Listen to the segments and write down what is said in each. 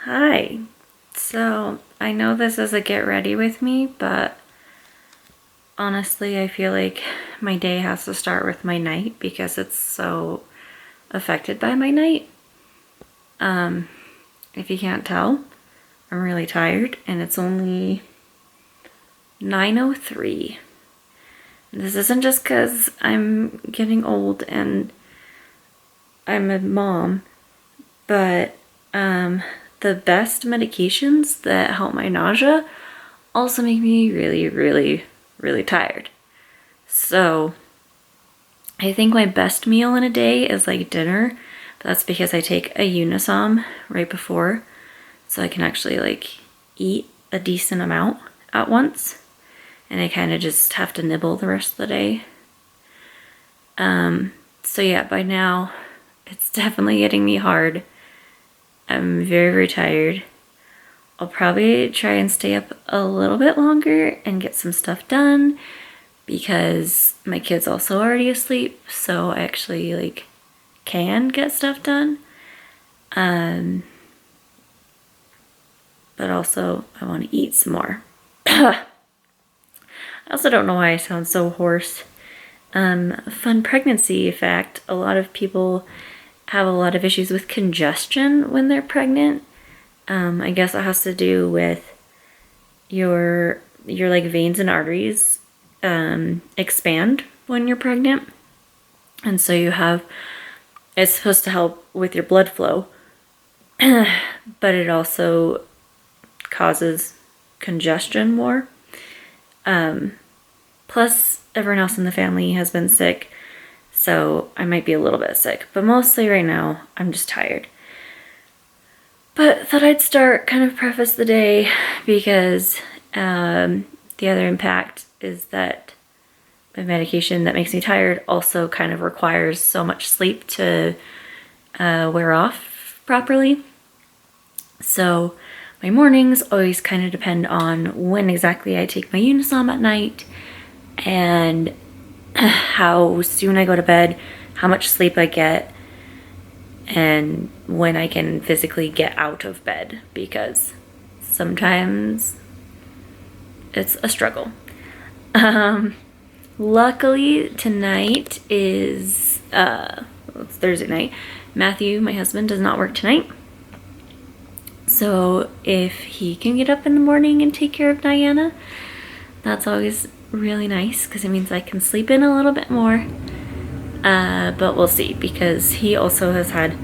Hi. So, I know this is a get ready with me, but honestly, I feel like my day has to start with my night because it's so affected by my night. If you can't tell, I'm really tired and it's only 9:03. This isn't just because I'm getting old and I'm a mom, but the best medications that help my nausea also make me really, really, really tired. So I think my best meal in a day is like dinner. But that's because I take a Unisom right before, so I can actually like eat a decent amount at once. And I kind of just have to nibble the rest of the day. So yeah, by now it's definitely getting me hard. I'm very, very tired. I'll probably try and stay up a little bit longer and get some stuff done because my kid's also already asleep, so I actually like can get stuff done. But also I want to eat some more. I also don't know why I sound so hoarse. Fun pregnancy fact, a lot of people have a lot of issues with congestion when they're pregnant. I guess it has to do with your like veins and arteries expand when you're pregnant, and so it's supposed to help with your blood flow, but it also causes congestion more. Plus everyone else in the family has been sick, so I might be a little bit sick, but mostly right now I'm just tired. But thought I'd start, kind of preface the day, because the other impact is that my medication that makes me tired also kind of requires so much sleep to wear off properly. So my mornings always kind of depend on when exactly I take my Unisom at night and how soon I go to bed, how much sleep I get, and when I can physically get out of bed, because sometimes it's a struggle. Luckily tonight is it's Thursday night. Matthew, my husband, does not work tonight, so if he can get up in the morning and take care of Diana, that's always really nice because it means I can sleep in a little bit more. But we'll see, because he also has had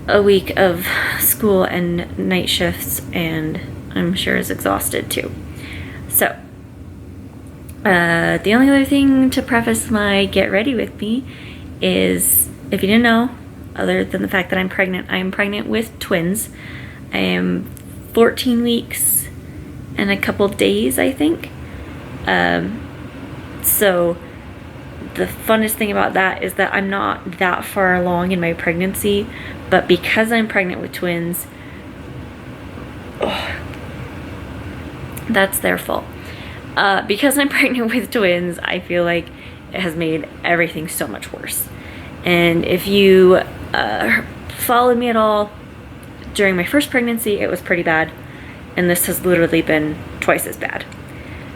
a week of school and night shifts, and I'm sure is exhausted too. So, the only other thing to preface my get ready with me is, if you didn't know, other than the fact that I'm pregnant with twins. I am 14 weeks and a couple days, I think. So the funnest thing about that is that I'm not that far along in my pregnancy, but because I'm pregnant with twins, that's their fault. Because I'm pregnant with twins, I feel like it has made everything so much worse. And if you followed me at all during my first pregnancy, it was pretty bad, and this has literally been twice as bad.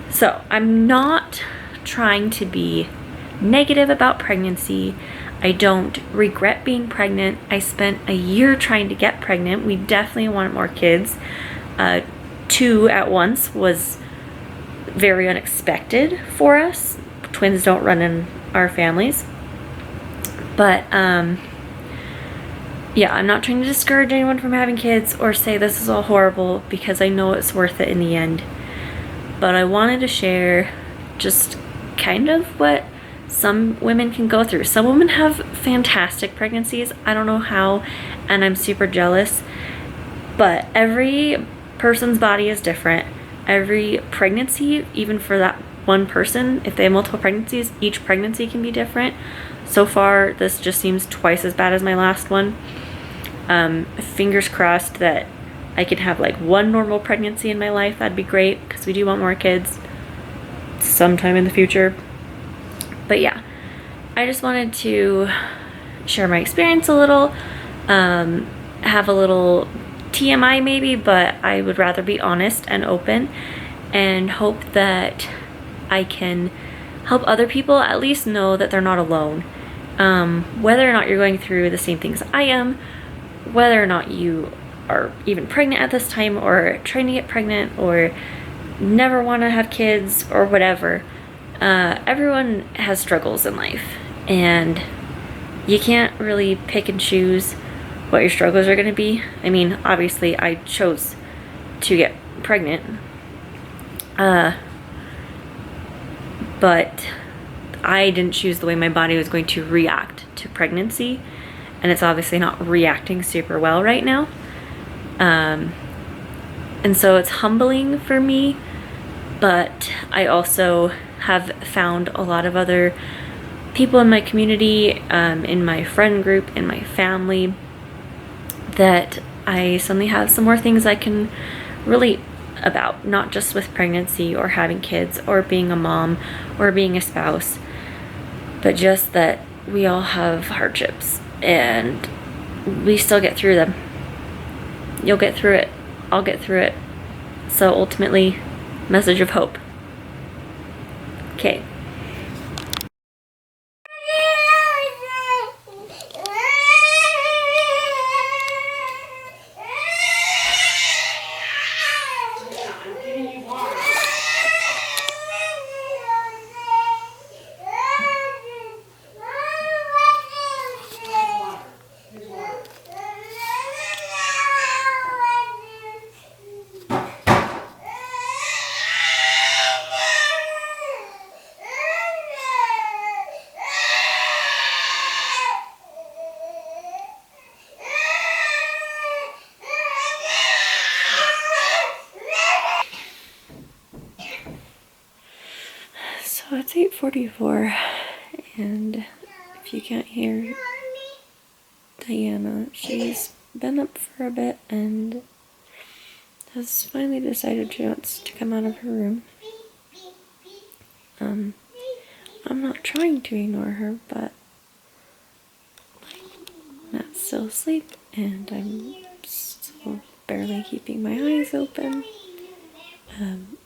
So I'm not trying to be negative about pregnancy. I don't regret being pregnant. I spent a year trying to get pregnant. We definitely wanted more kids. 2 at once was very unexpected for us. Twins don't run in our families. But yeah, I'm not trying to discourage anyone from having kids or say this is all horrible, because I know it's worth it in the end. But I wanted to share just kind of what some women can go through. Some women have fantastic pregnancies. I don't know how, and I'm super jealous. But every person's body is different. Every pregnancy, even for that one person, if they have multiple pregnancies, each pregnancy can be different. So far, this just seems twice as bad as my last one. Fingers crossed that I can have like one normal pregnancy in my life. That'd be great, because we do want more kids sometime in the future. But yeah, I just wanted to share my experience a little, have a little TMI maybe, but I would rather be honest and open and hope that I can help other people at least know that they're not alone. Whether or not you're going through the same things I am, whether or not you are even pregnant at this time or trying to get pregnant or never want to have kids or whatever, everyone has struggles in life, and you can't really pick and choose what your struggles are going to be. I mean, obviously I chose to get pregnant, but I didn't choose the way my body was going to react to pregnancy, and it's obviously not reacting super well right now. And so it's humbling for me, but I also have found a lot of other people in my community, in my friend group, in my family, that I suddenly have some more things I can relate about, not just with pregnancy or having kids or being a mom or being a spouse, but just that we all have hardships and we still get through them. You'll get through it. I'll get through it. So ultimately, message of hope. Okay. So it's 8:44, and if you can't hear Diana, she's been up for a bit and has finally decided she wants to come out of her room. I'm not trying to ignore her, but Matt's still asleep and I'm still barely keeping my eyes open,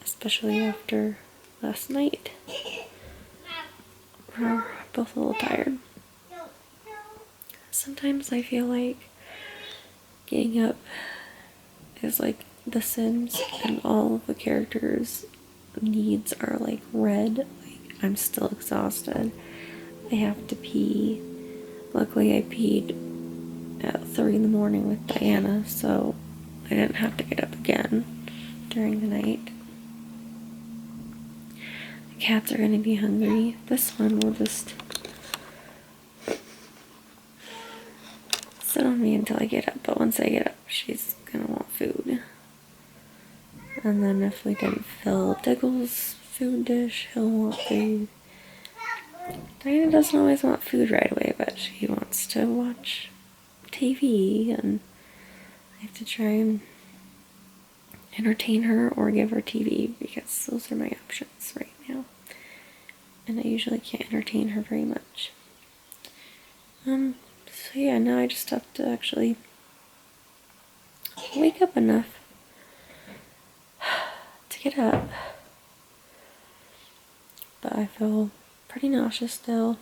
especially after last night. We're both a little tired. Sometimes I feel like getting up is like The Sims and all of the characters' needs are like red. Like, I'm still exhausted. I have to pee. Luckily I peed at 3 in the morning with Diana, so I didn't have to get up again during the night. The cats are gonna be hungry. This one will just sit on me until I get up, but once I get up, she's gonna want food. And then if we didn't fill Diggle's food dish, he'll want food. Diana doesn't always want food right away, but she wants to watch TV, and I have to try and entertain her or give her TV, because those are my options right now. And I usually can't entertain her very much. So yeah, now I just have to actually wake up enough to get up. But I feel pretty nauseous still.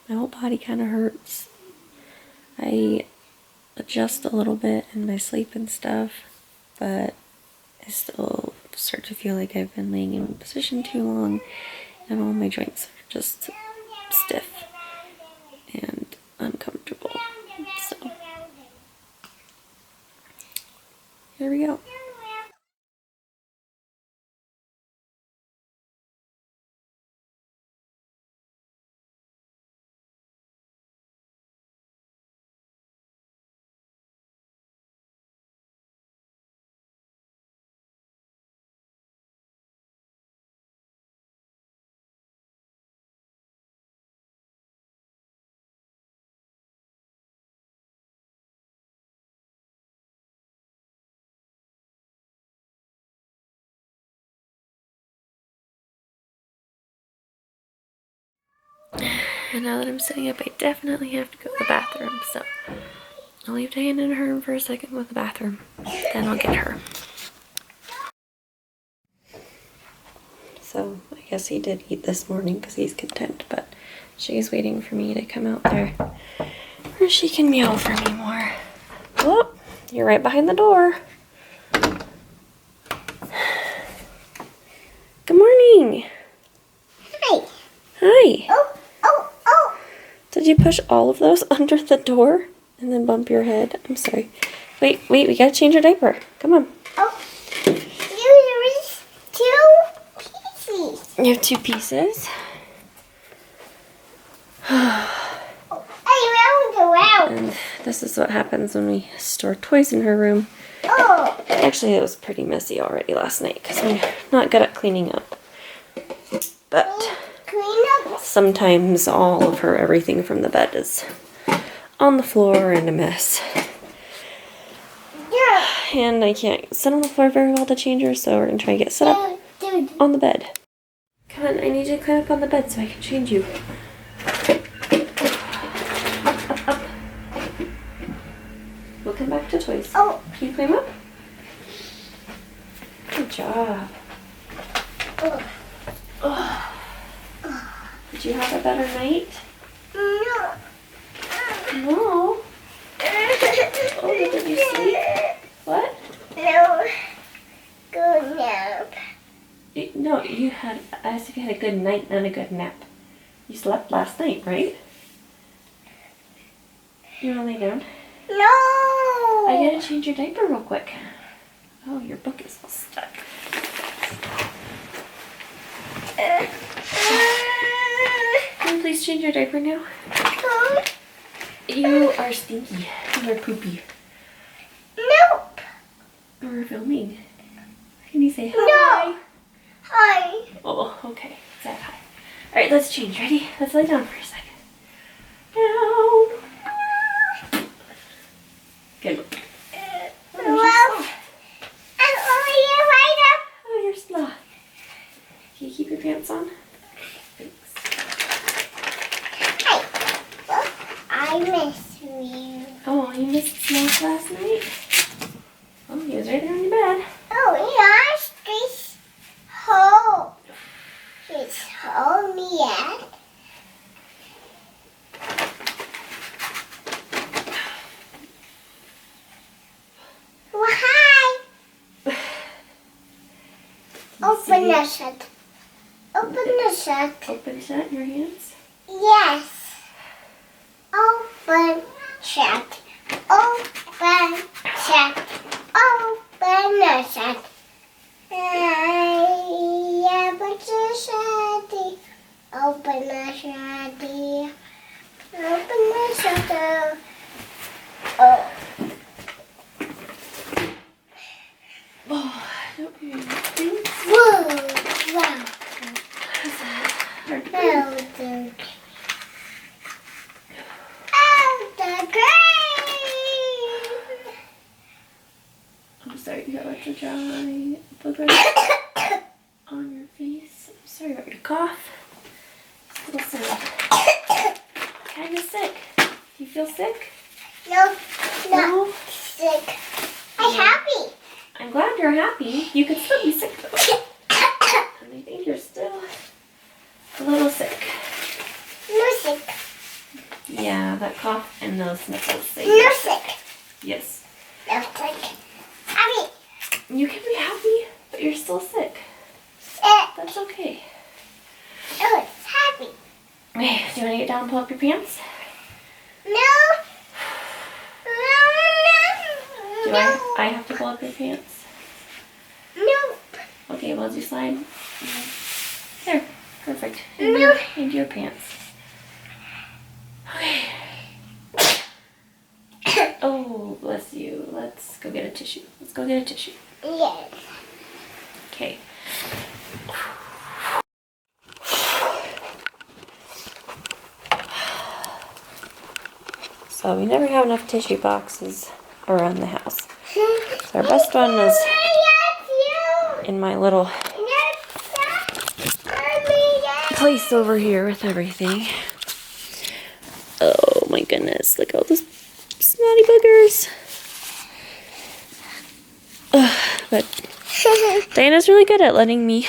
My whole body kind of hurts. I adjust a little bit in my sleep and stuff, but I still start to feel like I've been laying in position too long, and all my joints are just stiff and uncomfortable. So here we go. And now that I'm sitting up, I definitely have to go to the bathroom, so I'll leave Diana in her room for a second with the bathroom. Then I'll get her. So I guess he did eat this morning because he's content, but she's waiting for me to come out there where she can meow for me more. Oh, you're right behind the door. Good morning. Hi. Hi. Oh, oh, oh. Did you push all of those under the door and then bump your head? I'm sorry. Wait, we gotta change your diaper. Come on. Oh. There's 2 pieces. You have 2 pieces. Around. And this is what happens when we store toys in her room. Oh. Actually, it was pretty messy already last night because I'm not good at cleaning up. But Clean up. sometimes all of her everything from the bed is on the floor and a mess. Yeah. And I can't sit on the floor very well to change her, so we're going to try and get set up on the bed. Come on, I need you to climb up on the bed so I can change you. Up. We'll come back to toys. Oh. Can you climb up? Good job. Oh. Oh. Did you have a better night? No. No. Oh, did you sleep? What? No. Good nap. No, you had, I asked if you had a good night and a good nap. You slept last night, right? You wanna lay down? No. I gotta change your diaper real quick. Oh, your book is all stuck. Can you please change your diaper now? You are stinky. You are poopy. Nope. We're filming. Can you say hi? No. Hi. Oh, okay. Say hi. Alright, let's change. Ready? Let's lay down for a second. Down. Good. Well, I'm only right up. Oh, you're sloth. Can you keep your pants on? Thanks. Hey. I miss you. Oh, you missed Sloth last night? Oh, he was right there on your bed. Oh, yeah, she's home. She's home yet. Well, hi. Open the shut. Open the shut. Open shut your hands. Yes. Open shut. Open shut. Open the shut. Yeah, but the shut. Open the shut. Open the shut. Oh. Oh, don't be anything. Whoa. Wow. Hard to breathe. Oh, the green. I'm sorry you got lots of dry boogers on your face. I'm sorry about your cough. It's a little sad. Kind of sick. Do you feel sick? No, No? not sick. I'm happy. I'm glad you're happy. You could still be sick though. And I think you're still a little sick. No sick. Yeah, that cough and those sniffles say No you're sick. Yes. No sick. Happy. You can be happy, but you're still sick. Sick. That's okay. Oh, it's happy. Okay, do you want to get down and pull up your pants? No. Do I have to pull up your pants? No. Okay, well, just slide. There, perfect. No. Into your pants. Okay. Oh, bless you. Let's go get a tissue. Let's go get a tissue. Yes. Okay. So we never have enough tissue boxes around the house. So our best one is in my little place over here with everything. Oh my goodness, look at all this snotty boogers. Ugh, but Diana's really good at letting me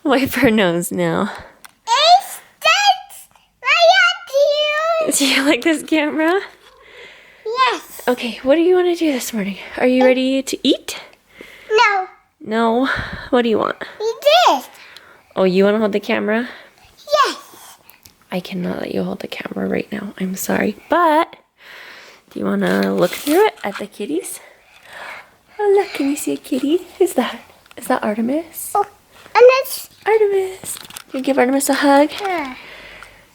wipe her nose now. Do you like this camera? Yes. Okay, what do you want to do this morning? Are you ready to eat? No. No. What do you want? You did. Oh, you want to hold the camera? Yes. I cannot let you hold the camera right now. I'm sorry. But, do you want to look through it at the kitties? Oh, look. Can you see a kitty? Who's that? Is that Artemis? Oh, and it's. Artemis. Can you give Artemis a hug?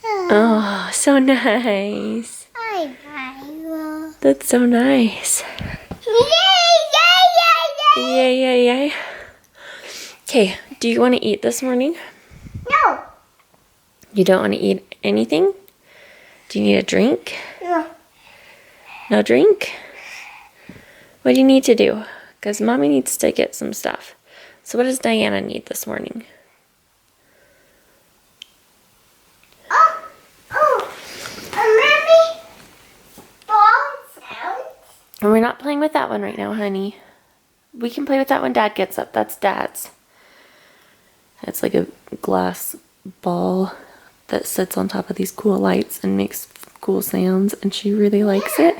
Oh, so nice. That's so nice. Yay, yay, yay. Okay, do you want to eat this morning? No. You don't want to eat anything? Do you need a drink? No. No drink? What do you need to do? Because Mommy needs to get some stuff. So what does Diana need this morning? And we're not playing with that one right now, honey. We can play with that when Dad gets up. That's Dad's. It's like a glass ball that sits on top of these cool lights and makes cool sounds, and she really likes it.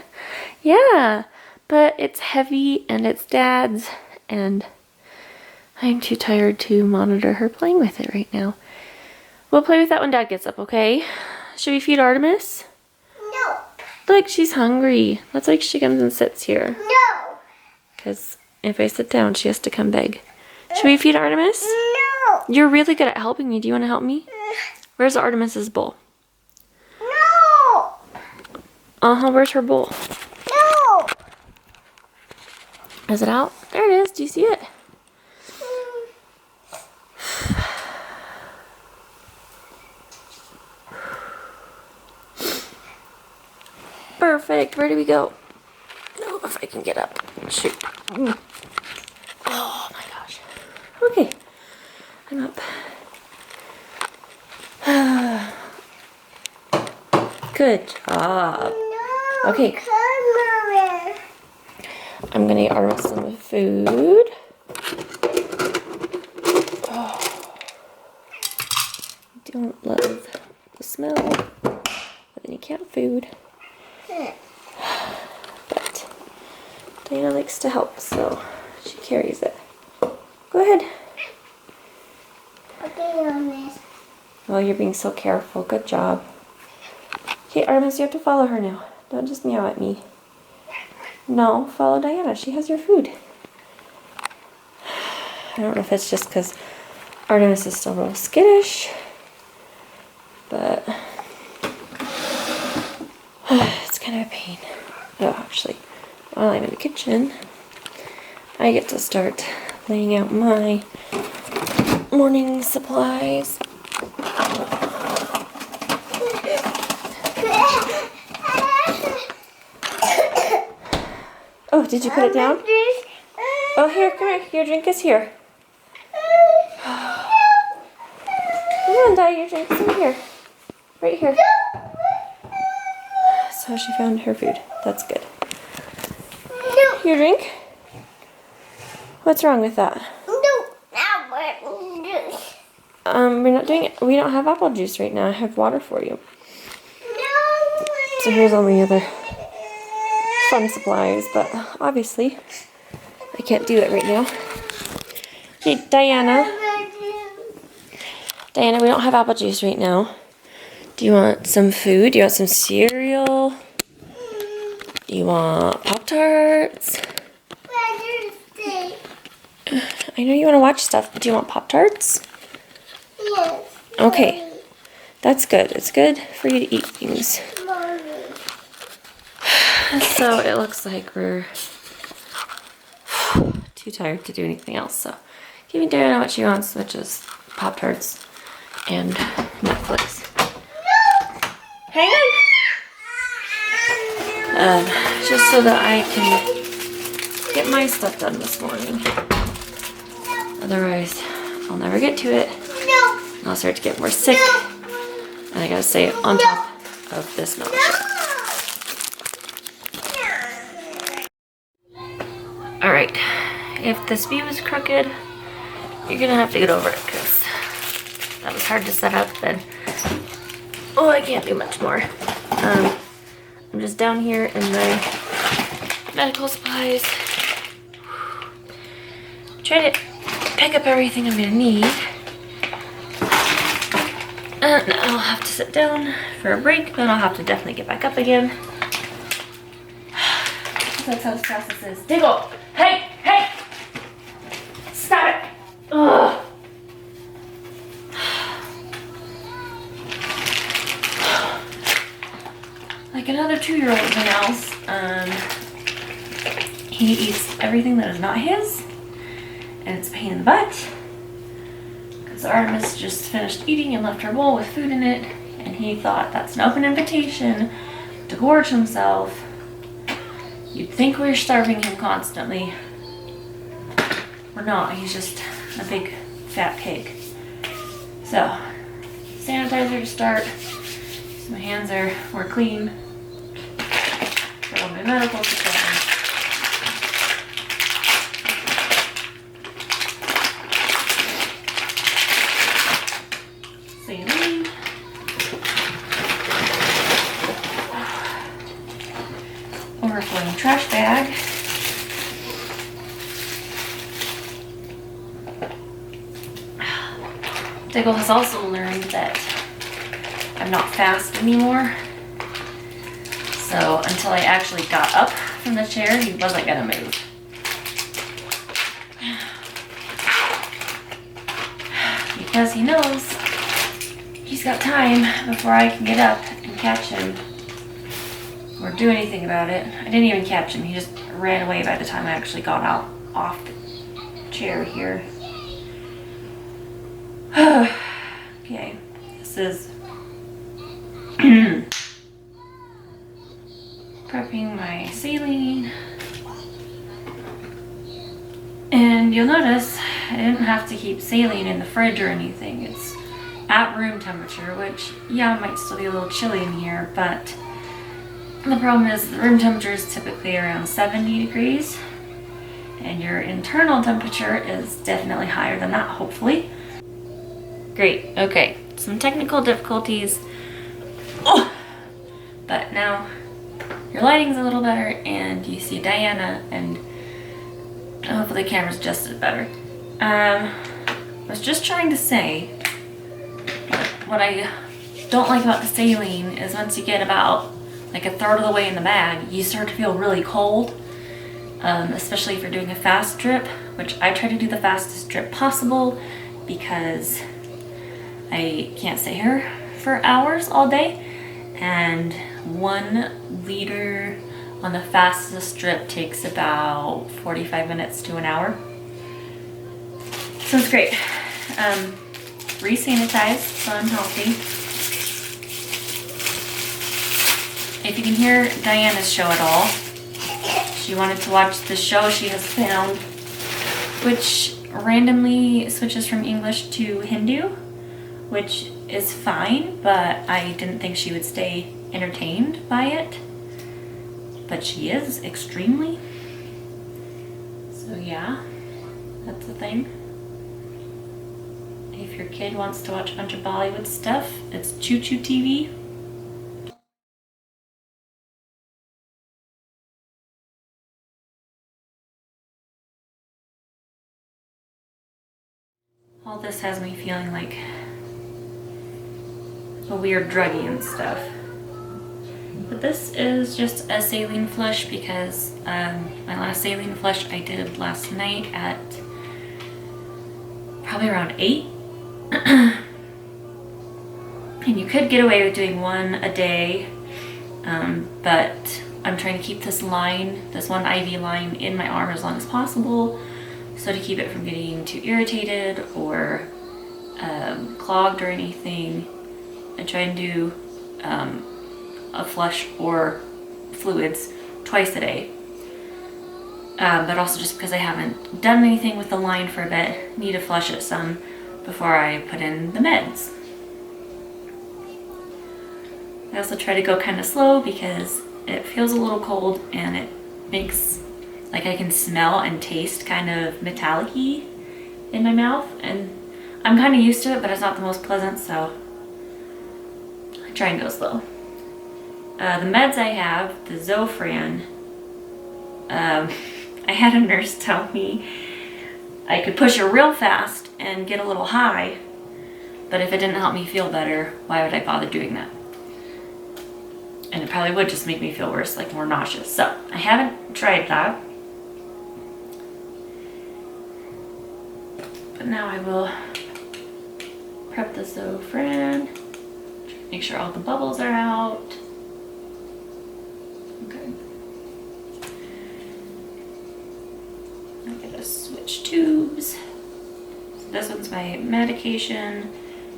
Yeah, but it's heavy and it's Dad's, and I'm too tired to monitor her playing with it right now. We'll play with that when Dad gets up, okay? Should we feed Artemis? No. Look, she's hungry. That's why she comes and sits here. No. Because if I sit down, she has to come beg. Should we feed Artemis? No. You're really good at helping me. Do you want to help me? Where's Artemis's bowl? No. Uh-huh, where's her bowl? No. Is it out? There it is. Do you see it? Perfect. Where do we go? No, if I can get up. Shoot. Oh my gosh. Okay. I'm up. Good job. No. Okay. Camera. I'm gonna get Artemis some food. Oh. I don't love the smell, but then you can't food. But Diana likes to help, so she carries it. Go ahead. Okay, Artemis. Oh, you're being so careful. Good job. Okay, Artemis, you have to follow her now. Don't just meow at me. No, follow Diana. She has your food. I don't know if it's just because Artemis is still real skittish, but it's kind of a pain. Oh, actually, while I'm in the kitchen, I get to start laying out my morning supplies. Oh, did you put it down? Oh, here, come here. Your drink is here. Come on, Di, your drink's in here. Right here. So she found her food. That's good. Your drink? What's wrong with that? We're not doing it. We don't have apple juice right now. I have water for you. So here's all my other fun supplies, but obviously I can't do it right now. Okay, Diana, we don't have apple juice right now. Do you want some food? Do you want some cereal? Do you want Pop-Tarts? I know you want to watch stuff, but do you want Pop-Tarts? Yes. Okay, that's good. It's good for you to eat things. So it looks like we're too tired to do anything else. So giving Diana what she wants, which is Pop-Tarts and Netflix. Hang on. Just so that I can get my stuff done this morning. Otherwise, I'll never get to it. And I'll start to get more sick. And I gotta stay on top of this nausea. Alright, if this view is crooked, you're gonna have to get over it because that was hard to set up then. Oh, I can't do much more. I'm just down here in my medical supplies. Try to pick up everything I'm gonna need. And I'll have to sit down for a break, then I'll have to definitely get back up again. That's how this process is. Diggle! Hey! Hey! Stop it! Ugh! Like another 2-year-old in the house, he eats everything that is not his, and it's a pain in the butt. Because Artemis just finished eating and left her bowl with food in it, and he thought that's an open invitation to gorge himself. You'd think we were starving him constantly. We're not, he's just a big fat pig. So, sanitizer to start. So my hands are more clean. Got all my medical supplies. Saline. Overflowing trash bag. Diggle has also learned that I'm not fast anymore. So until I actually got up from the chair, he wasn't gonna move. Because he knows he's got time before I can get up and catch him or do anything about it. I didn't even catch him. He just ran away by the time I actually got out off the chair here. Okay, this is prepping my saline. And you'll notice I didn't have to keep saline in the fridge or anything. It's at room temperature, which, yeah, it might still be a little chilly in here, but the problem is the room temperature is typically around 70 degrees, and your internal temperature is definitely higher than that, hopefully. Great, okay, some technical difficulties. Oh! But now your lighting's a little better and you see Diana, and hopefully the camera's adjusted better. I was just trying to say what I don't like about the saline is once you get about like a third of the way in the bag, you start to feel really cold, especially if you're doing a fast drip, which I try to do the fastest drip possible because I can't stay here for hours all day, and 1 liter on the fastest drip takes about 45 minutes to an hour. So it's great. Re-sanitized, so I'm healthy. If you can hear Diana's show at all, she wanted to watch the show she has found, which randomly switches from English to Hindu, which is fine, but I didn't think she would stay entertained by it. But she is extremely. So yeah, that's the thing. If your kid wants to watch a bunch of Bollywood stuff, it's Choo Choo TV. All this has me feeling like a weird druggie and stuff. But this is just a saline flush because my last saline flush I did last night at probably around 8. And you could get away with doing 1 a day, but I'm trying to keep this line, this 1 IV line in my arm as long as possible, so to keep it from getting too irritated or clogged or anything. I try and do a flush or fluids twice a day. But also just because I haven't done anything with the line for a bit, need to flush it some before I put in the meds. I also try to go kind of slow because it feels a little cold and it makes Like I can smell and taste kind of metallic-y in my mouth, and I'm kind of used to it, but it's not the most pleasant, so I try and go slow. The meds I have, the Zofran, I had a nurse tell me I could push her real fast and get a little high, but if it didn't help me feel better, why would I bother doing that? And it probably would just make me feel worse, like more nauseous. So I haven't tried that. But now I will prep the Zofran. Make sure all the bubbles are out. Okay. I'm gonna switch tubes. So this one's my medication,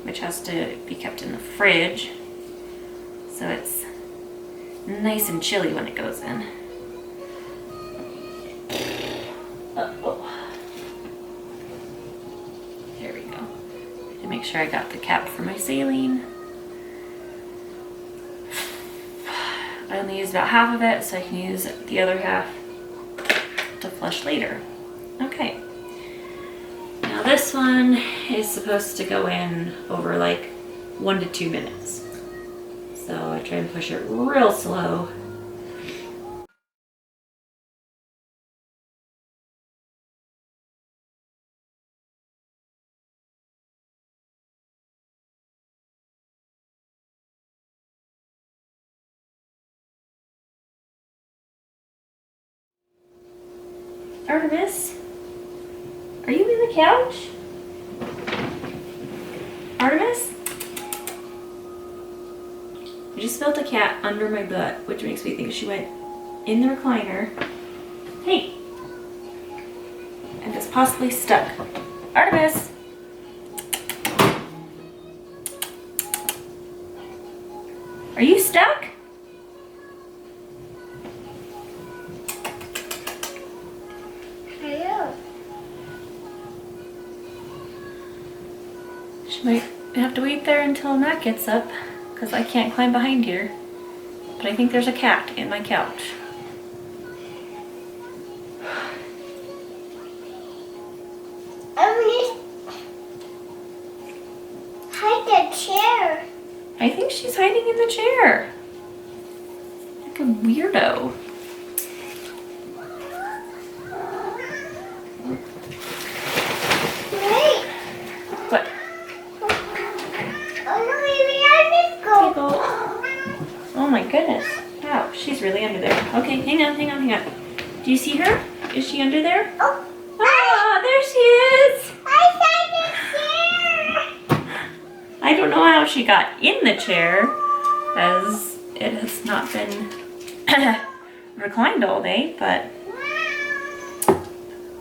which has to be kept in the fridge. So it's nice and chilly when it goes in. There we go. To make sure I got the cap for my saline. I only used about half of it, so I can use the other half to flush later. Okay. Now this one is supposed to go in over like 1 to 2 minutes. So I try and push it real slow. Artemis, are you in the couch? Artemis? I just felt a cat under my butt, which makes me think she went in the recliner. Hey! And it's possibly stuck. Artemis! Are you stuck? Hello. She might have to wait there until Matt gets up, because I can't climb behind here. But I think there's a cat in my couch. Hide the chair. I think she's hiding in the chair. Like a weirdo. Wait. What? Oh no, maybe I just go. Oh my goodness. Wow, she's really under there. Okay, hang on. Do you see her? Is she under there? Oh. Ah, there she is. I hide the chair. I don't know how she got in the chair, as it has not been reclined all day, but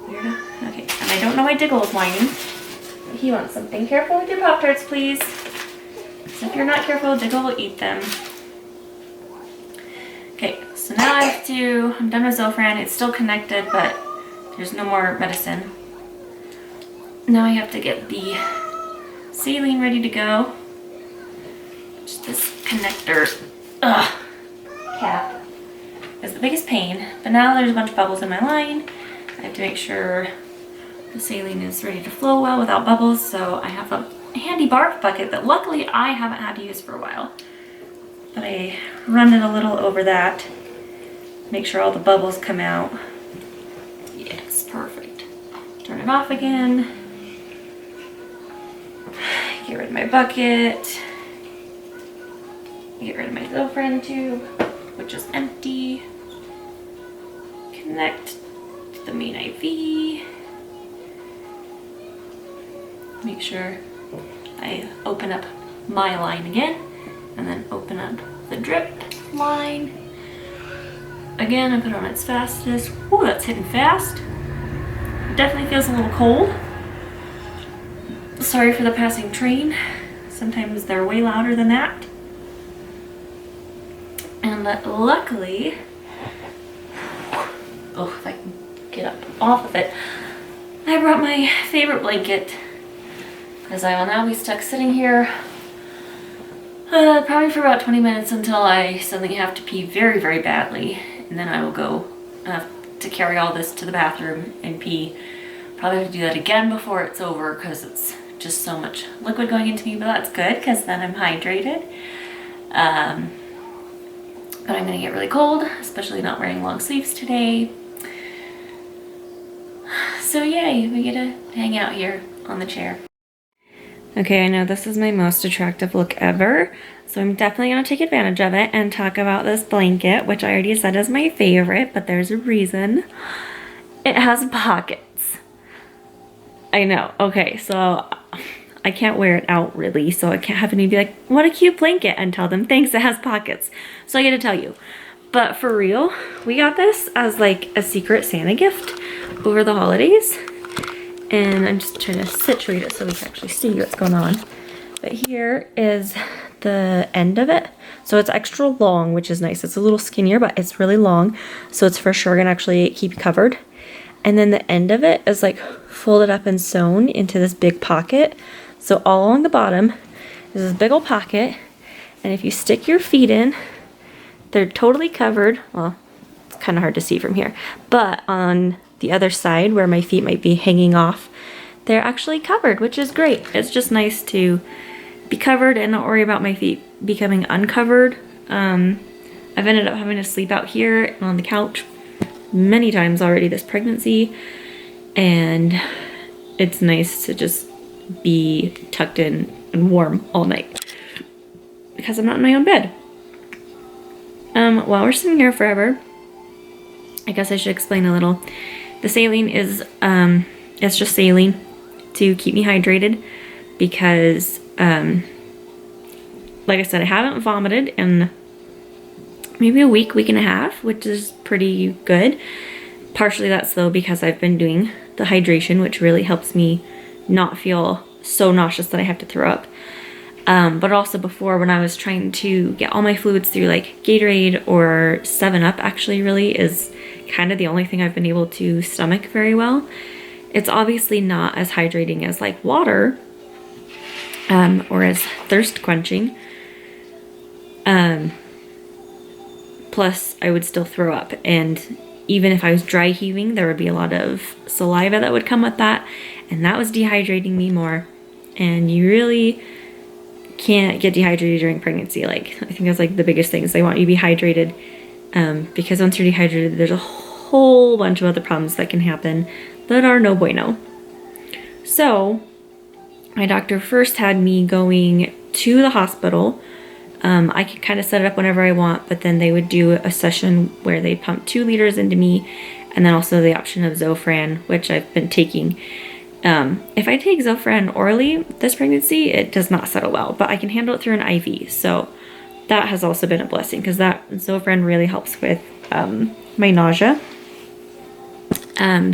weirdo. Okay, and I don't know why Diggle is whining. He wants something. Careful with your Pop-Tarts, please. So if you're not careful, Diggle will eat them. Okay, so now I'm done with Zofran. It's still connected, but there's no more medicine. Now I have to get the saline ready to go. Just this connector cap is the biggest pain, but now there's a bunch of bubbles in my line. I have to make sure the saline is ready to flow well without bubbles, so I have a handy barf bucket that luckily I haven't had to use for a while. But I run it a little over that, make sure all the bubbles come out. Yes, perfect. Turn it off again. Get rid of my bucket. Get rid of my Zofran tube, which is empty. Connect to the main IV. Make sure I open up my line again, and then open up the drip line. Again, I put it on its fastest. Ooh, that's hitting fast. It definitely feels a little cold. Sorry for the passing train. Sometimes they're way louder than that. And luckily, if I can get up off of it, I brought my favorite blanket, because I will now be stuck sitting here probably for about 20 minutes until I suddenly have to pee very, very badly, and then I will go to carry all this to the bathroom and pee. Probably have to do that again before it's over because it's just so much liquid going into me, but that's good because then I'm hydrated. But I'm gonna get really cold, especially not wearing long sleeves today. So yay, we get to hang out here on the chair. Okay, I know this is my most attractive look ever, so I'm definitely gonna take advantage of it and talk about this blanket, which I already said is my favorite, but there's a reason. It has pockets. I know, okay, so I can't wear it out really, so I can't have anybody be like, what a cute blanket, and tell them, thanks, it has pockets. So I get to tell you. But for real, we got this as like a secret Santa gift over the holidays. And I'm just trying to situate it so we can actually see what's going on. But here is the end of it. So it's extra long, which is nice. It's a little skinnier, but it's really long. So it's for sure gonna actually keep you covered. And then the end of it is like folded up and sewn into this big pocket. So all along the bottom is this big old pocket. And if you stick your feet in, they're totally covered. Well, it's kind of hard to see from here. But on the other side where my feet might be hanging off, they're actually covered, which is great. It's just nice to be covered and not worry about my feet becoming uncovered. I've ended up having to sleep out here and on the couch many times already this pregnancy, and it's nice to just be tucked in and warm all night because I'm not in my own bed. While we're sitting here forever, I guess I should explain a little. The saline is, it's just saline to keep me hydrated because, like I said, I haven't vomited in maybe a week and a half, which is pretty good. Partially that's though because I've been doing the hydration, which really helps me not feel so nauseous that I have to throw up. But also before, when I was trying to get all my fluids through like Gatorade or 7-Up, actually really is kind of the only thing I've been able to stomach very well. It's obviously not as hydrating as like water, or as thirst quenching. Plus I would still throw up, and even if I was dry heaving, there would be a lot of saliva that would come with that, and that was dehydrating me more. And you really can't get dehydrated during pregnancy. Like, I think that's like the biggest thing is they want you to be hydrated, because once you're dehydrated, there's a whole bunch of other problems that can happen that are no bueno. So my doctor first had me going to the hospital. I could kind of set it up whenever I want, but then they would do a session where they pump 2 liters into me, and then also the option of Zofran, which I've been taking. If I take Zofran orally this pregnancy, it does not settle well, but I can handle it through an IV. So that has also been a blessing because that Zofran really helps with my nausea.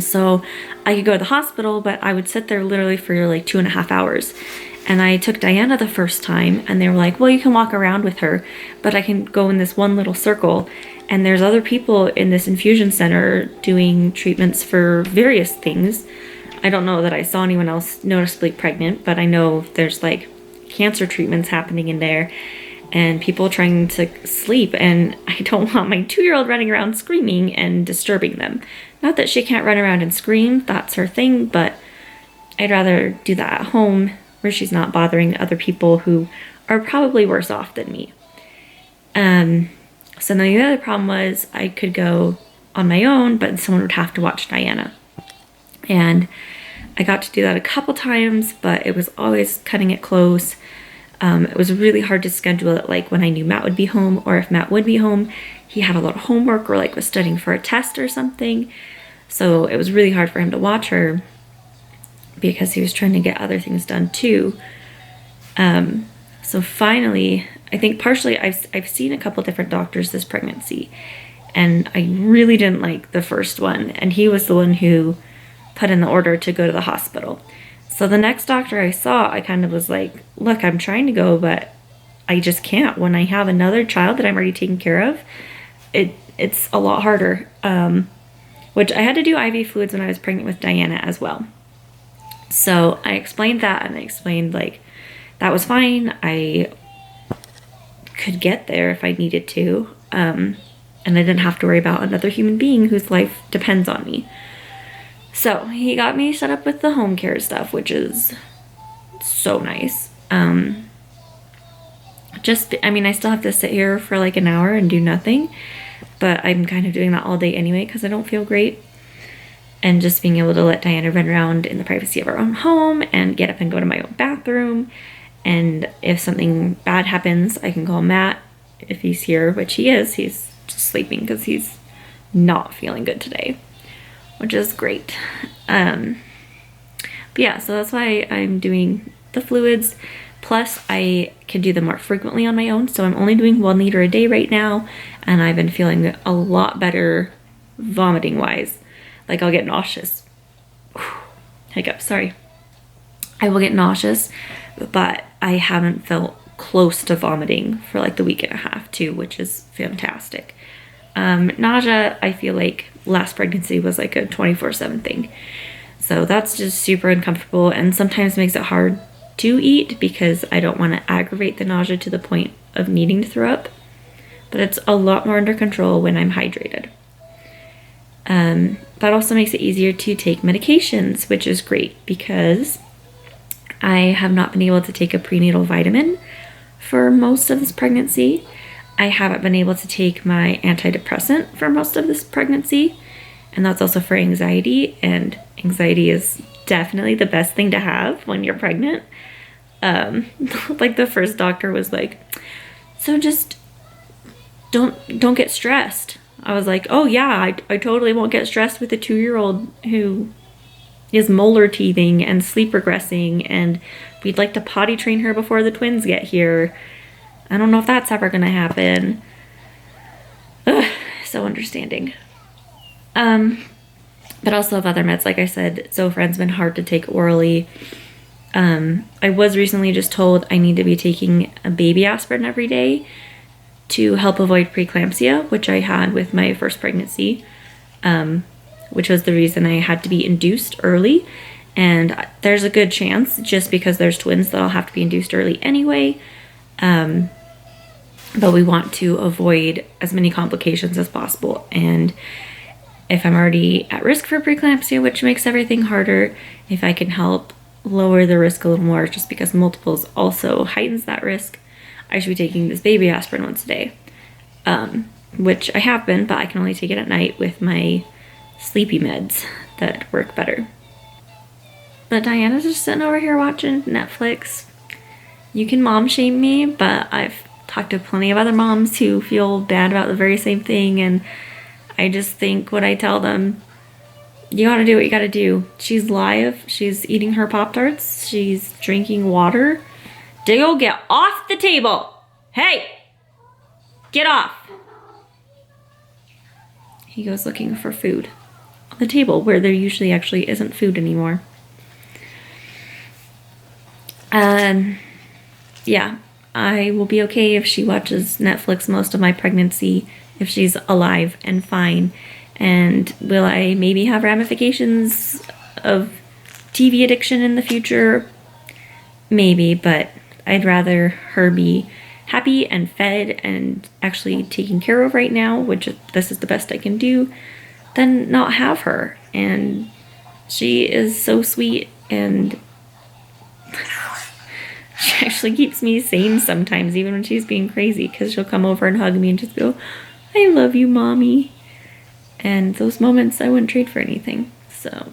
So I could go to the hospital, but I would sit there literally for like 2.5 hours. And I took Diana the first time, and they were like, well, you can walk around with her, but I can go in this one little circle. And there's other people in this infusion center doing treatments for various things. I don't know that I saw anyone else noticeably pregnant, but I know there's like cancer treatments happening in there and people trying to sleep, and I don't want my 2-year-old running around screaming and disturbing them. Not that she can't run around and scream, that's her thing, but I'd rather do that at home where she's not bothering other people who are probably worse off than me. So then the other problem was I could go on my own, but someone would have to watch Diana. And I got to do that a couple times, but it was always cutting it close. It was really hard to schedule it, like when I knew Matt would be home, or if Matt would be home, he had a lot of homework or like was studying for a test or something. So it was really hard for him to watch her because he was trying to get other things done too. So finally, I think partially I've seen a couple different doctors this pregnancy, and I really didn't like the first one, and he was the one who put in the order to go to the hospital. So the next doctor I saw, I kind of was like, look, I'm trying to go, but I just can't. When I have another child that I'm already taking care of, it's a lot harder. Which I had to do IV fluids when I was pregnant with Diana as well. So I explained that, and I explained like that was fine. I could get there if I needed to. and I didn't have to worry about another human being whose life depends on me. So he got me set up with the home care stuff, which is so nice. I still have to sit here for like an hour and do nothing, but I'm kind of doing that all day anyway because I don't feel great. And just being able to let Diana run around in the privacy of our own home and get up and go to my own bathroom. And if something bad happens, I can call Matt if he's here, which he is. He's just sleeping because he's not feeling good today, which is great. But yeah, so that's why I'm doing the fluids. Plus, I can do them more frequently on my own. So I'm only doing 1 liter a day right now. And I've been feeling a lot better vomiting wise. Like I'll get nauseous. Hiccup, sorry. I will get nauseous, but I haven't felt close to vomiting for like the week and a half too, which is fantastic. Nausea, I feel like last pregnancy was like a 24/7 thing. So that's just super uncomfortable and sometimes makes it hard to eat because I don't want to aggravate the nausea to the point of needing to throw up. But it's a lot more under control when I'm hydrated. That also makes it easier to take medications, which is great because I have not been able to take a prenatal vitamin for most of this pregnancy. I haven't been able to take my antidepressant for most of this pregnancy, and that's also for anxiety, and anxiety is definitely the best thing to have when you're pregnant. Like the first doctor was like, so just don't get stressed. I was like, oh yeah, I totally won't get stressed with a 2-year-old who is molar teething and sleep regressing, and we'd like to potty train her before the twins get here. I don't know if that's ever gonna happen. Ugh, so understanding. But also have other meds. Like I said, Zofran's been hard to take orally. I was recently just told I need to be taking a baby aspirin every day to help avoid preeclampsia, which I had with my first pregnancy, which was the reason I had to be induced early. And there's a good chance, just because there's twins, that I'll have to be induced early anyway. But we want to avoid as many complications as possible. And if I'm already at risk for preeclampsia, which makes everything harder, if I can help lower the risk a little more, just because multiples also heightens that risk, I should be taking this baby aspirin once a day, which I have been, but I can only take it at night with my sleepy meds that work better. But Diana's just sitting over here watching Netflix. You can mom shame me, but I've talked to plenty of other moms who feel bad about the very same thing, and I just think when I tell them, you gotta do what you gotta do. She's live, she's eating her Pop-Tarts, she's drinking water. Diggle, get off the table! Hey! Get off! He goes looking for food on the table where there usually actually isn't food anymore. Yeah, I will be okay if she watches Netflix most of my pregnancy, if she's alive and fine. And will I maybe have ramifications of TV addiction in the future? Maybe, but I'd rather her be happy and fed and actually taken care of right now, which this is the best I can do, than not have her. And she is so sweet, and she actually keeps me sane sometimes, even when she's being crazy, because she'll come over and hug me and just go, I love you, mommy. And those moments I wouldn't trade for anything. So